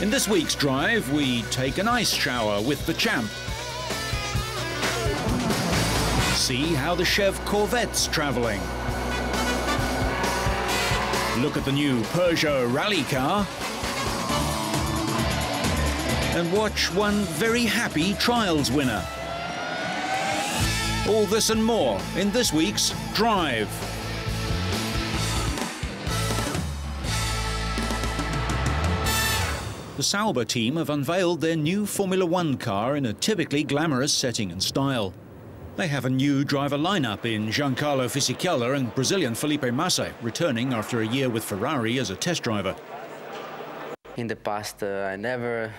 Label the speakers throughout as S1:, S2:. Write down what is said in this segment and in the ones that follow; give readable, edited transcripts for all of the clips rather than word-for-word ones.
S1: In this week's drive, we take an ice shower with the champ. See how the Chev Corvette's travelling. Look at the new Peugeot rally car. And watch one very happy trials winner. All this and more in this week's Drive. The Sauber team have unveiled their new Formula One car in a typically glamorous setting and style. They have a new driver lineup in Giancarlo Fisichella and Brazilian Felipe Massa, returning after a year with Ferrari as a test driver.
S2: In the past, I never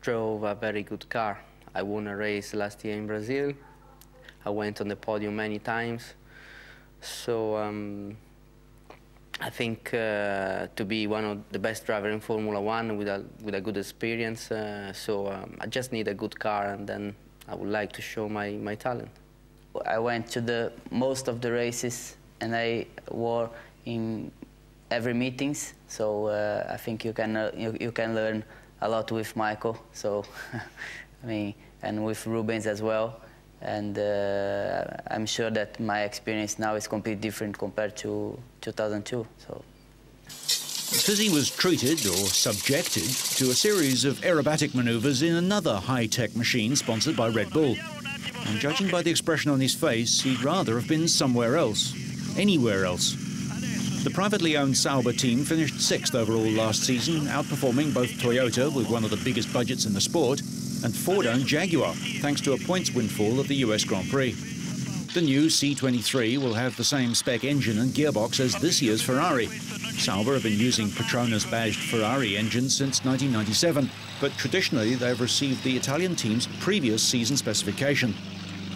S2: drove a very good car. I won a race last year in Brazil. I went on the podium many times. So I think to be one of the best drivers in Formula One with a good experience. I just need a good car, and then I would like to show my talent. I went to most of the races, and I were in every meetings. So I think you can learn a lot with Michael. So I mean, and with Rubens as well. And I'm sure that my experience now is completely different compared to 2002. So.
S1: Fizzy was treated or subjected to a series of aerobatic manoeuvres in another high-tech machine sponsored by Red Bull. And judging by the expression on his face, he'd rather have been somewhere else, anywhere else. The privately owned Sauber team finished 6th overall last season, outperforming both Toyota, with one of the biggest budgets in the sport, and Ford-owned Jaguar, thanks to a points windfall at the US Grand Prix. The new C23 will have the same spec engine and gearbox as this year's Ferrari. Sauber have been using Petronas-badged Ferrari engines since 1997, but traditionally they've received the Italian team's previous season specification.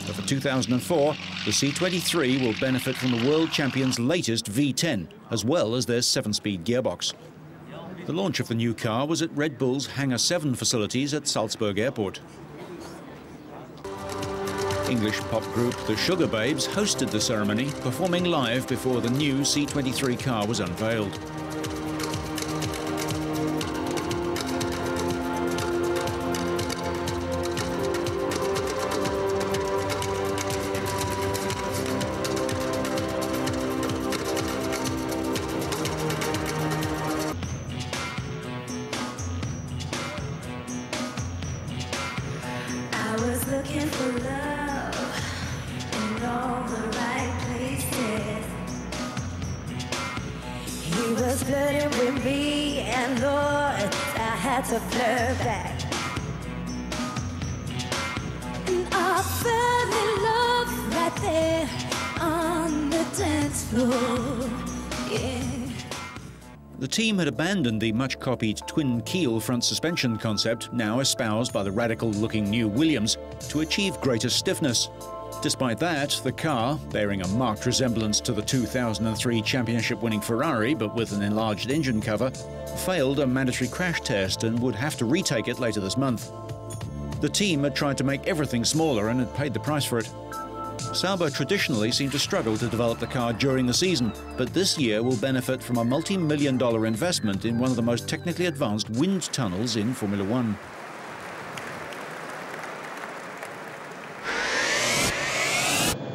S1: But for 2004, the C23 will benefit from the world champion's latest V10, as well as their 7-speed gearbox. The launch of the new car was at Red Bull's Hangar 7 facilities at Salzburg Airport. English pop group The Sugar Babes hosted the ceremony, performing live before the new C23 car was unveiled.
S3: Looking for love in all the right places. He was flirting with me, and Lord, I had to flirt back. And I fell in love right there on the dance floor. Yeah.
S1: The team had abandoned the much-copied twin-keel front suspension concept, now espoused by the radical-looking new Williams, to achieve greater stiffness. Despite that, the car, bearing a marked resemblance to the 2003 championship-winning Ferrari, but with an enlarged engine cover, failed a mandatory crash test and would have to retake it later this month. The team had tried to make everything smaller and had paid the price for it. Sauber traditionally seemed to struggle to develop the car during the season, but this year will benefit from a multi-million-dollar investment in one of the most technically advanced wind tunnels in Formula One.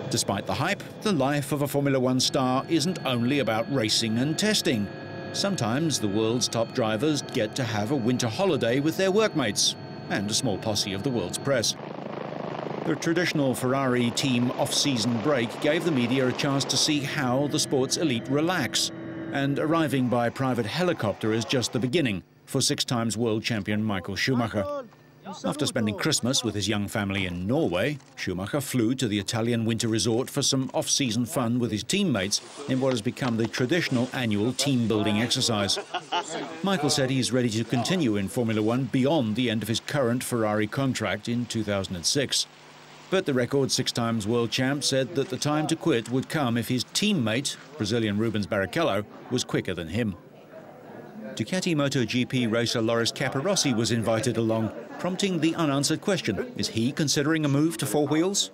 S1: Despite the hype, the life of a Formula One star isn't only about racing and testing. Sometimes the world's top drivers get to have a winter holiday with their workmates and a small posse of the world's press. The traditional Ferrari team off-season break gave the media a chance to see how the sport's elite relax. And arriving by private helicopter is just the beginning for 6-time world champion Michael Schumacher. After spending Christmas with his young family in Norway, Schumacher flew to the Italian winter resort for some off-season fun with his teammates in what has become the traditional annual team-building exercise. Michael said he's ready to continue in Formula One beyond the end of his current Ferrari contract in 2006. But the record 6-time world champ said that the time to quit would come if his teammate, Brazilian Rubens Barrichello, was quicker than him. Ducati MotoGP racer Loris Capirossi was invited along, prompting the unanswered question, is he considering a move to four wheels?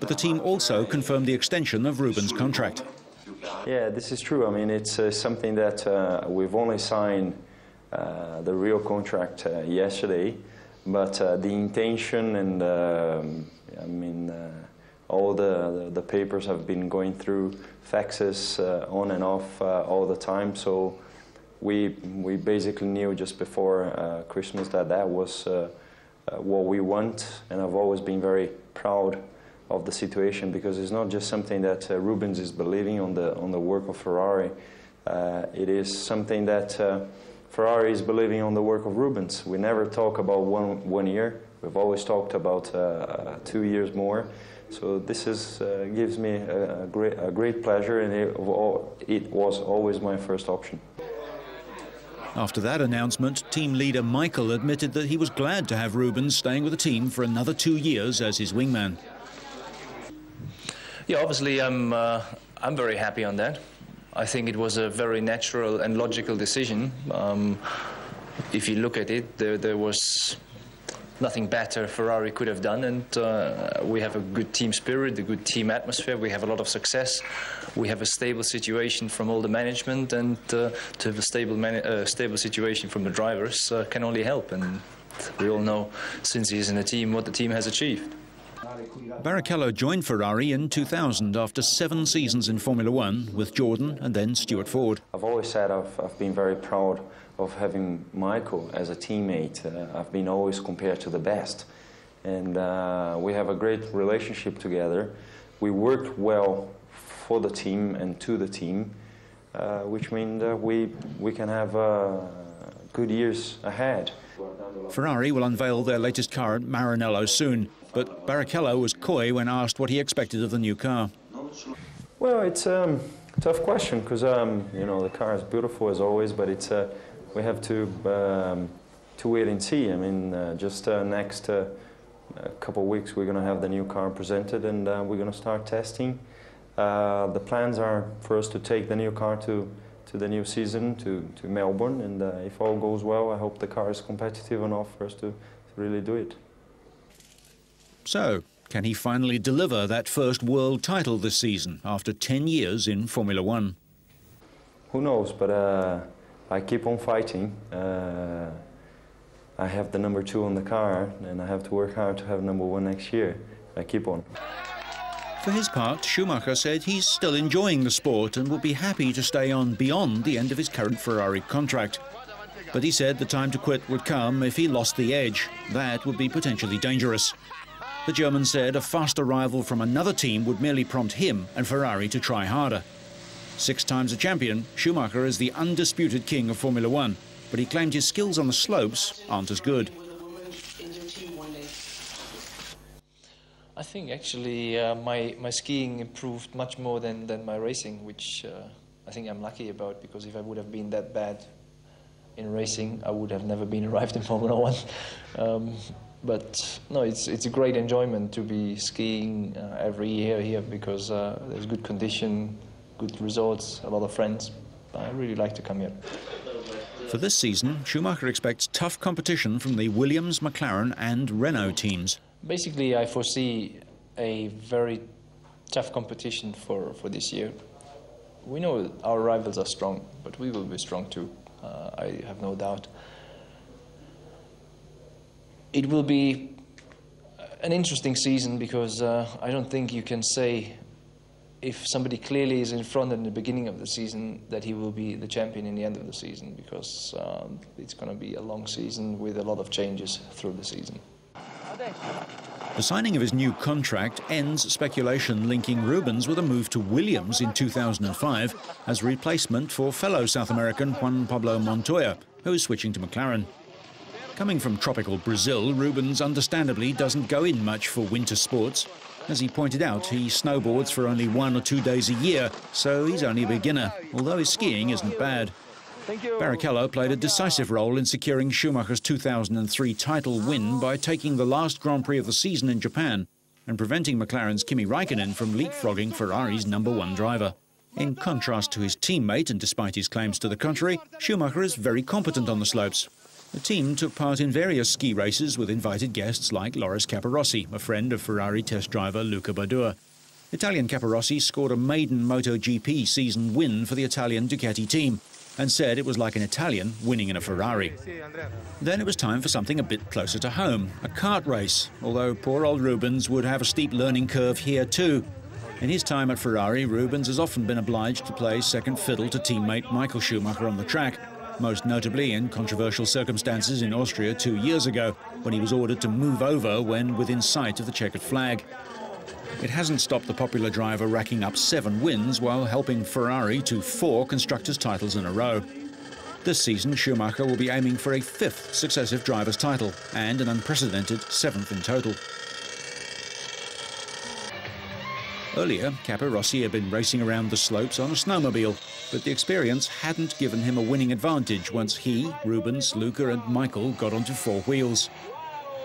S1: But the team also confirmed the extension of Rubens' contract.
S4: Yeah, this is true. I mean, it's something that we've only signed the real contract yesterday, but the intention and I mean all the papers have been going through faxes on and off all the time. So we basically knew just before Christmas that that was what we want, and I've always been very proud of the situation, because it's not just something that Rubens is believing on the work of Ferrari. It is something that Ferrari is believing on the work of Rubens. We never talk about one year. We've always talked about 2 years more. So this is gives me a great pleasure, and it was always my first option.
S1: After that announcement, team leader Michael admitted that he was glad to have Rubens staying with the team for another 2 years as his wingman.
S5: Yeah, obviously I'm very happy on that. I think it was a very natural and logical decision. If you look at it, there was nothing better Ferrari could have done, and we have a good team spirit, a good team atmosphere. We have a lot of success. We have a stable situation from all the management, and to have a stable situation from the drivers can only help. And we all know, since he's in the team, what the team has achieved.
S1: Barrichello joined Ferrari in 2000 after 7 seasons in Formula One with Jordan and then Stuart Ford.
S4: I've always said I've been very proud of having Michael as a teammate. I've been always compared to the best, and we have a great relationship together. We work well for the team and to the team, which means that we can have good years ahead.
S1: Ferrari will unveil their latest car at Maranello soon, but Barrichello was coy when asked what he expected of the new car.
S4: Well, it's a tough question, because you know, the car is beautiful as always, but it's we have to wait and see. I mean, just next couple of weeks we're going to have the new car presented, and we're going to start testing. The plans are for us to take the new car to the new season, to Melbourne, and if all goes well, I hope the car is competitive enough for us to really do it.
S1: So, can he finally deliver that first world title this season after 10 years in Formula One?
S4: Who knows, but I keep on fighting. I have the number 2 on the car, and I have to work hard to have number 1 next year. I keep on.
S1: For his part, Schumacher said he's still enjoying the sport and would be happy to stay on beyond the end of his current Ferrari contract. But he said the time to quit would come if he lost the edge. That would be potentially dangerous. The German said a fast arrival from another team would merely prompt him and Ferrari to try harder. 6 times a champion, Schumacher is the undisputed king of Formula One, but he claimed his skills on the slopes aren't as good.
S5: I think actually my skiing improved much more than my racing, which I think I'm lucky about, because if I would have been that bad in racing, I would have never been arrived in Formula One. But no, it's a great enjoyment to be skiing every year here, because there's good condition, good results, a lot of friends. I really like to come here.
S1: For this season, Schumacher expects tough competition from the Williams, McLaren and Renault teams.
S5: Basically, I foresee a very tough competition for this year. We know our rivals are strong, but we will be strong too, I have no doubt. It will be an interesting season, because I don't think you can say, if somebody clearly is in front in the beginning of the season, that he will be the champion in the end of the season, because it's going to be a long season with a lot of changes through the season.
S1: The signing of his new contract ends speculation linking Rubens with a move to Williams in 2005 as a replacement for fellow South American Juan Pablo Montoya, who is switching to McLaren. Coming from tropical Brazil, Rubens understandably doesn't go in much for winter sports. As he pointed out, he snowboards for only 1 or 2 days a year, so he's only a beginner, although his skiing isn't bad. Barrichello played a decisive role in securing Schumacher's 2003 title win by taking the last Grand Prix of the season in Japan and preventing McLaren's Kimi Raikkonen from leapfrogging Ferrari's #1 driver. In contrast to his teammate, and despite his claims to the contrary, Schumacher is very competent on the slopes. The team took part in various ski races with invited guests like Loris Capirossi, a friend of Ferrari test driver Luca Badoer. Italian Capirossi scored a maiden MotoGP season win for the Italian Ducati team. and said it was like an Italian winning in a Ferrari. Then it was time for something a bit closer to home, a kart race, although poor old Rubens would have a steep learning curve here too. In his time at Ferrari, Rubens has often been obliged to play second fiddle to teammate Michael Schumacher on the track, most notably in controversial circumstances in Austria 2 years ago, when he was ordered to move over when within sight of the checkered flag. It hasn't stopped the popular driver racking up 7 wins while helping Ferrari to 4 constructors' titles in a row. This season, Schumacher will be aiming for a 5th successive driver's title and an unprecedented 7th in total. Earlier, Capirossi had been racing around the slopes on a snowmobile, but the experience hadn't given him a winning advantage once he, Rubens, Luca and Michael got onto 4 wheels.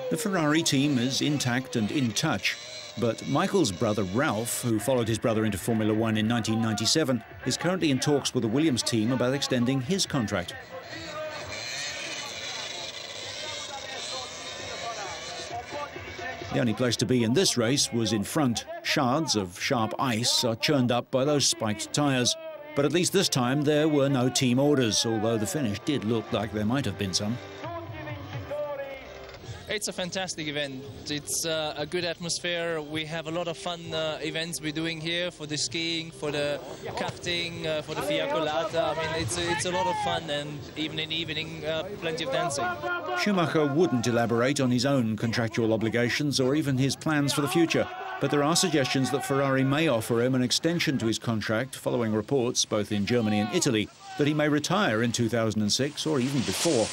S1: The Ferrari team is intact and in touch, but Michael's brother Ralph, who followed his brother into Formula One in 1997, is currently in talks with the Williams team about extending his contract. The only place to be in this race was in front. Shards of sharp ice are churned up by those spiked tyres. But at least this time there were no team orders, although the finish did look like there might have been some.
S6: It's a fantastic event. It's a good atmosphere. We have a lot of fun events we're doing here for the skiing, for the karting, for the Via Colata. I mean, it's a lot of fun, and even in the evening, plenty of dancing.
S1: Schumacher wouldn't elaborate on his own contractual obligations or even his plans for the future, but there are suggestions that Ferrari may offer him an extension to his contract following reports, both in Germany and Italy, that he may retire in 2006 or even before.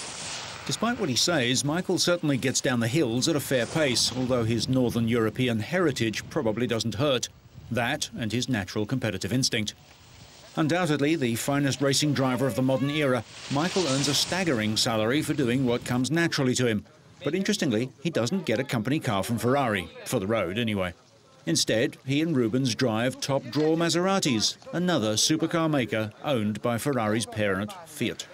S1: Despite what he says, Michael certainly gets down the hills at a fair pace, although his Northern European heritage probably doesn't hurt. That and his natural competitive instinct. Undoubtedly the finest racing driver of the modern era, Michael earns a staggering salary for doing what comes naturally to him. But interestingly, he doesn't get a company car from Ferrari, for the road anyway. Instead, he and Rubens drive top-drawer Maseratis, another supercar maker owned by Ferrari's parent, Fiat.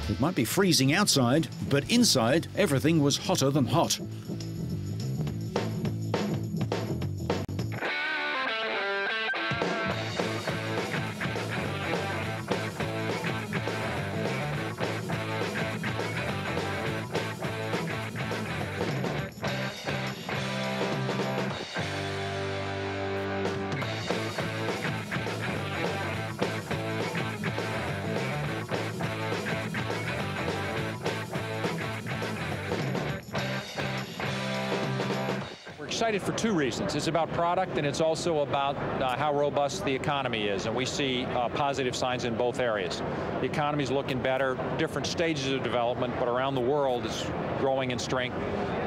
S1: It might be freezing outside, but inside, everything was hotter than hot.
S7: Excited for 2 reasons. It's about product, and it's also about how robust the economy is, and we see positive signs in both areas. The economy is looking better, different stages of development, but around the world it's growing in strength,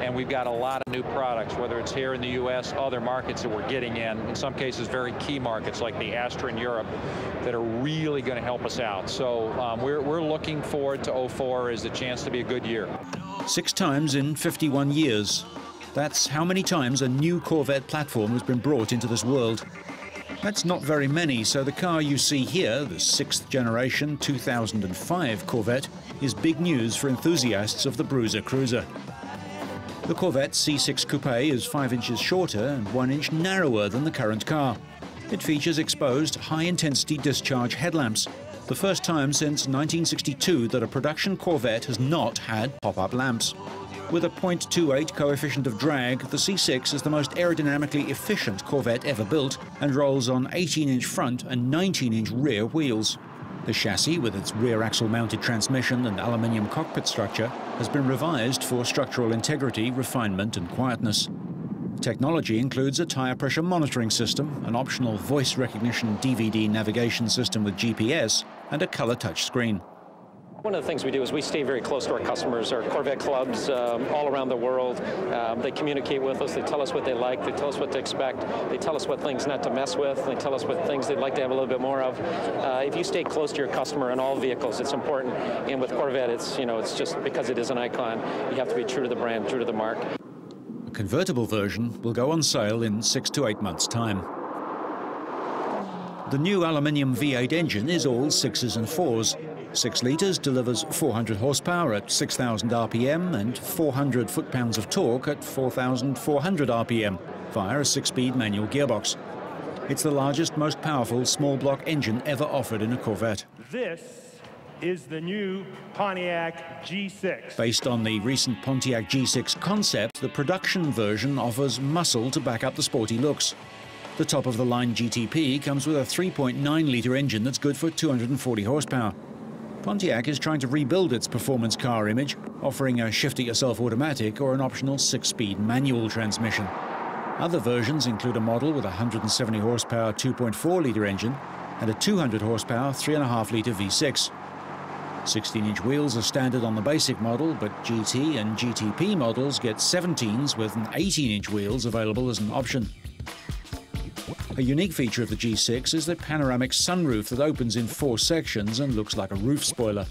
S7: and we've got a lot of new products, whether it's here in the U.S., other markets that we're getting in some cases very key markets like the Astra in Europe, that are really going to help us out. So we're looking forward to 04 as a chance to be a good year.
S1: 6 times in 51 years. That's how many times a new Corvette platform has been brought into this world. That's not very many, so the car you see here, the 6th generation 2005 Corvette, is big news for enthusiasts of the Bruiser Cruiser. The Corvette C6 Coupe is 5 inches shorter and 1 inch narrower than the current car. It features exposed high-intensity discharge headlamps, the first time since 1962 that a production Corvette has not had pop-up lamps. With a 0.28 coefficient of drag, the C6 is the most aerodynamically efficient Corvette ever built and rolls on 18-inch front and 19-inch rear wheels. The chassis, with its rear axle-mounted transmission and aluminium cockpit structure, has been revised for structural integrity, refinement and quietness. Technology includes a tyre pressure monitoring system, an optional voice recognition DVD navigation system with GPS, and a colour touchscreen.
S8: One of the things we do is we stay very close to our customers, our Corvette clubs all around the world. They communicate with us, they tell us what they like, they tell us what to expect, they tell us what things not to mess with, they tell us what things they'd like to have a little bit more of. If you stay close to your customer in all vehicles, it's important. And with Corvette, it's just because it is an icon, you have to be true to the brand, true to the mark.
S1: A convertible version will go on sale in 6 to 8 months' time. The new aluminium V8 engine is all 6s and 4s. 6 litres delivers 400 horsepower at 6,000 RPM and 400 foot-pounds of torque at 4,400 RPM via a 6-speed manual gearbox. It's the largest, most powerful small-block engine ever offered in a Corvette.
S9: This is the new Pontiac G6.
S1: Based on the recent Pontiac G6 concept, the production version offers muscle to back up the sporty looks. The top-of-the-line GTP comes with a 3.9-litre engine that's good for 240 horsepower. Pontiac is trying to rebuild its performance car image, offering a shift-it-yourself automatic or an optional 6-speed manual transmission. Other versions include a model with a 170 horsepower 2.4-litre engine and a 200 horsepower 3.5-litre V6. 16-inch wheels are standard on the basic model, but GT and GTP models get 17s with an 18-inch wheels available as an option. A unique feature of the G6 is the panoramic sunroof that opens in 4 sections and looks like a roof spoiler.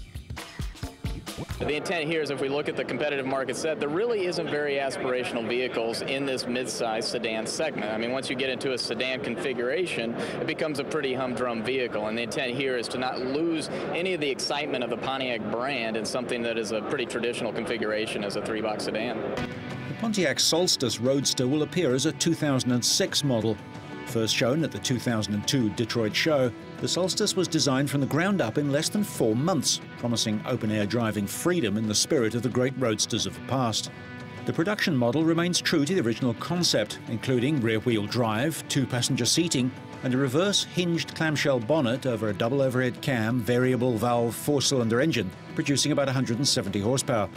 S10: The intent here is if we look at the competitive market set, there really isn't very aspirational vehicles in this mid-size sedan segment. I mean, once you get into a sedan configuration, it becomes a pretty humdrum vehicle, and the intent here is to not lose any of the excitement of the Pontiac brand in something that is a pretty traditional configuration as a 3-box sedan.
S1: The Pontiac Solstice Roadster will appear as a 2006 model. First shown at the 2002 Detroit show, the Solstice was designed from the ground up in less than 4 months, promising open-air driving freedom in the spirit of the great roadsters of the past. The production model remains true to the original concept, including rear-wheel drive, 2-passenger seating, and a reverse hinged clamshell bonnet over a double overhead cam, variable valve 4-cylinder engine, producing about 170 horsepower.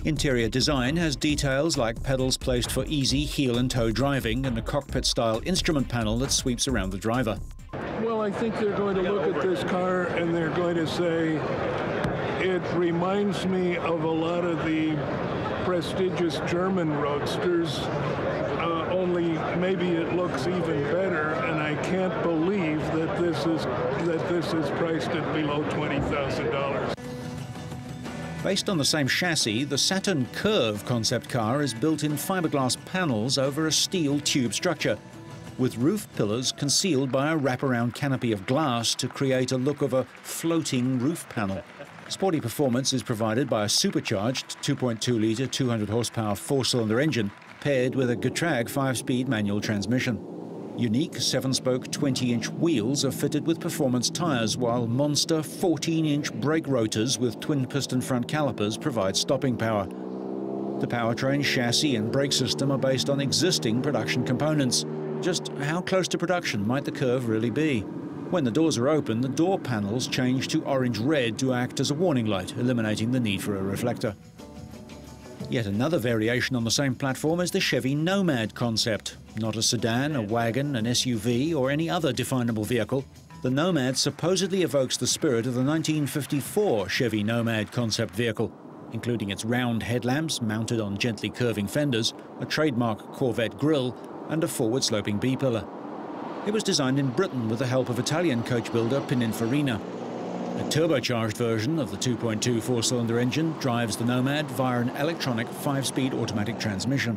S1: Interior design has details like pedals placed for easy heel and toe driving and a cockpit-style instrument panel that sweeps around the driver.
S11: Well, I think they're going to look at this car and they're going to say, it reminds me of a lot of the prestigious German roadsters, only maybe it looks even better, and I can't believe that this is priced at below $20,000.
S1: Based on the same chassis, the Saturn Curve concept car is built in fiberglass panels over a steel tube structure, with roof pillars concealed by a wraparound canopy of glass to create a look of a floating roof panel. Sporty performance is provided by a supercharged 2.2-litre 200 horsepower 4-cylinder engine paired with a Getrag 5-speed manual transmission. Unique 7-spoke 20-inch wheels are fitted with performance tyres, while monster 14-inch brake rotors with twin-piston front calipers provide stopping power. The powertrain, chassis and brake system are based on existing production components. Just how close to production might the Curve really be? When the doors are open, the door panels change to orange-red to act as a warning light, eliminating the need for a reflector. Yet another variation on the same platform is the Chevy Nomad concept. Not a sedan, a wagon, an SUV, or any other definable vehicle, the Nomad supposedly evokes the spirit of the 1954 Chevy Nomad concept vehicle, including its round headlamps mounted on gently curving fenders, a trademark Corvette grille, and a forward-sloping B-pillar. It was designed in Britain with the help of Italian coach builder Pininfarina. A turbocharged version of the 2.2 4-cylinder engine drives the Nomad via an electronic 5-speed automatic transmission.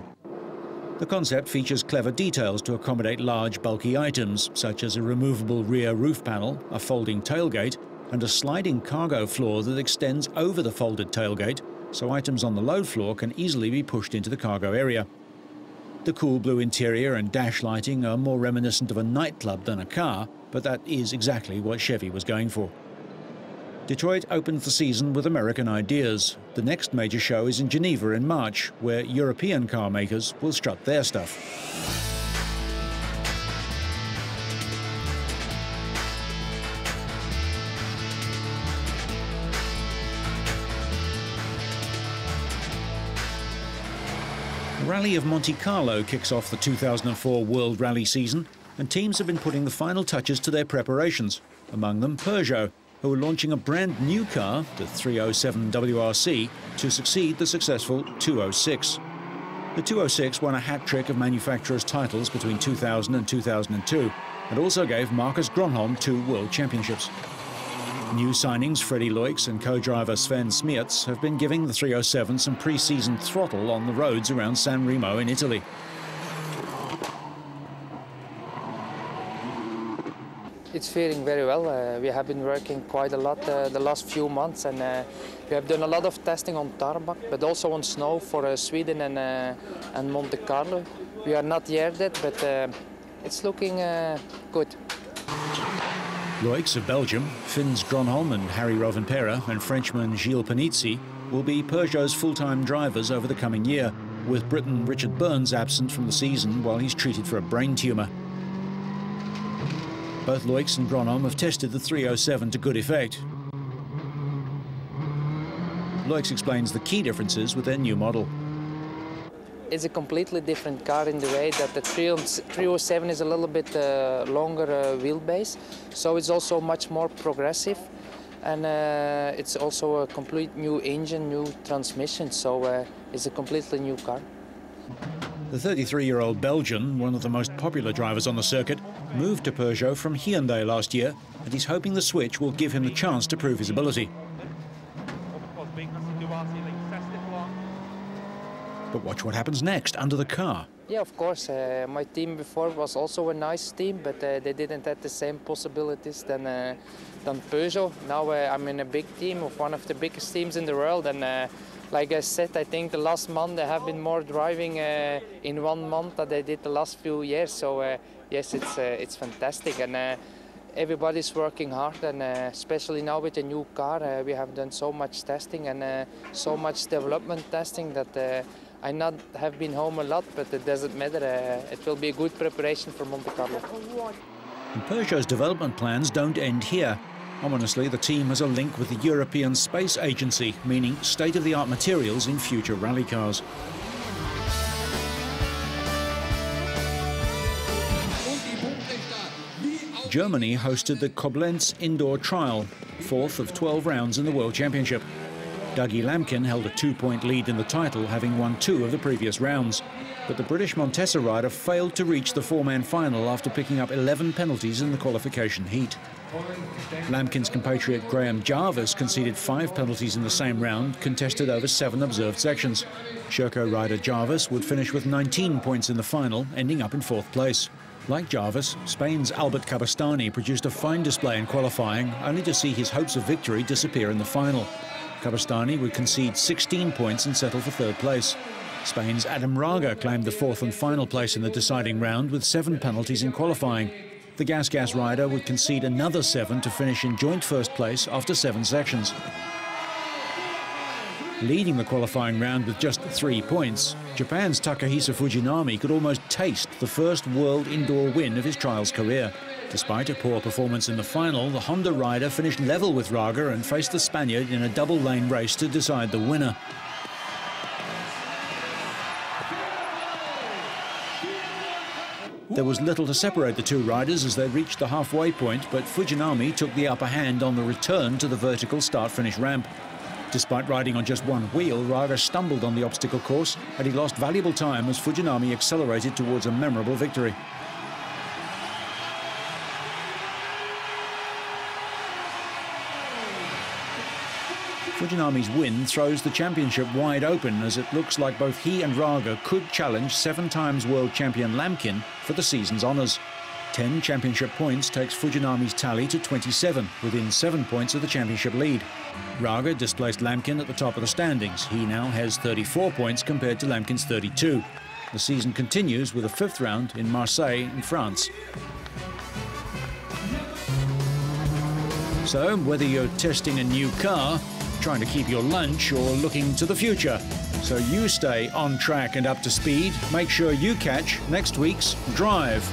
S1: The concept features clever details to accommodate large, bulky items, such as a removable rear roof panel, a folding tailgate, and a sliding cargo floor that extends over the folded tailgate, so items on the load floor can easily be pushed into the cargo area. The cool blue interior and dash lighting are more reminiscent of a nightclub than a car, but that is exactly what Chevy was going for. Detroit opens the season with American ideas. The next major show is in Geneva in March, where European car makers will strut their stuff. The Rally of Monte Carlo kicks off the 2004 World Rally season, and teams have been putting the final touches to their preparations, among them Peugeot, who are launching a brand new car, the 307 WRC, to succeed the successful 206. The 206 won a hat-trick of manufacturers' titles between 2000 and 2002, and also gave Marcus Gronholm 2 World Championships. New signings Freddie Loix and co-driver Sven Smeerts have been giving the 307 some pre-season throttle on the roads around San Remo in Italy.
S12: It's feeling very well. We have been working quite a lot the last few months, and we have done a lot of testing on tarmac, but also on snow for Sweden and Monte Carlo. We are not yet yet, but it's looking good.
S1: Loix of Belgium, Finns Gronholm and Harry Rovanperä, and Frenchman Gilles Panizzi will be Peugeot's full-time drivers over the coming year, with Briton Richard Burns absent from the season while he's treated for a brain tumour. Both Loix and Gronholm have tested the 307 to good effect. Loix explains the key differences with their new model.
S12: It's a completely different car in the way that the 307 is a little bit longer wheelbase, so it's also much more progressive, and it's also a complete new engine, new transmission, so it's a completely new car.
S1: The 33-year-old Belgian, one of the most popular drivers on the circuit, moved to Peugeot from Hyundai last year, and he's hoping the switch will give him the chance to prove his ability. But watch what happens next, under the car.
S12: Yeah, of course. My team before was also a nice team, but they didn't have the same possibilities than Peugeot. Now I'm in a big team of one of the biggest teams in the world, and like I said, I think the last month they have been more driving in 1 month than they did the last few years. So yes, it's fantastic, and everybody's working hard, and especially now with the new car, we have done so much testing and so much development testing that I not have been home a lot, but it doesn't matter. It will be a good preparation for Monte Carlo.
S1: And Peugeot's development plans don't end here. Ominously, the team has a link with the European Space Agency, meaning state-of-the-art materials in future rally cars. Germany hosted the Koblenz indoor trial, 4th of 12 rounds in the World Championship. Dougie Lamkin held a 2-point lead in the title, having won 2 of the previous rounds. But the British Montesa rider failed to reach the 4-man final after picking up 11 penalties in the qualification heat. Lamkin's compatriot Graham Jarvis conceded 5 penalties in the same round, contested over 7 observed sections. Sherco rider Jarvis would finish with 19 points in the final, ending up in 4th place. Like Jarvis, Spain's Albert Cabastany produced a fine display in qualifying, only to see his hopes of victory disappear in the final. Cabastany would concede 16 points and settle for 3rd place. Spain's Adam Raga claimed the 4th and final place in the deciding round with 7 penalties in qualifying. The Gas rider would concede another 7 to finish in joint 1st place after 7 sections. Leading the qualifying round with just 3 points, Japan's Takahisa Fujinami could almost taste the first world indoor win of his trials career. Despite a poor performance in the final, the Honda rider finished level with Raga and faced the Spaniard in a double-lane race to decide the winner. There was little to separate the 2 riders as they reached the halfway point, but Fujinami took the upper hand on the return to the vertical start-finish ramp. Despite riding on just 1 wheel, Raga stumbled on the obstacle course, and he lost valuable time as Fujinami accelerated towards a memorable victory. Fujinami's win throws the championship wide open, as it looks like both he and Raga could challenge 7-time world champion Lamkin for the season's honours. 10 championship points takes Fujinami's tally to 27, within 7 points of the championship lead. Raga displaced Lamkin at the top of the standings. He now has 34 points compared to Lamkin's 32. The season continues with a 5th round in Marseille in France. So, whether you're testing a new car, trying to keep your lunch, or looking to the future, so you stay on track and up to speed, make sure you catch next week's Drive.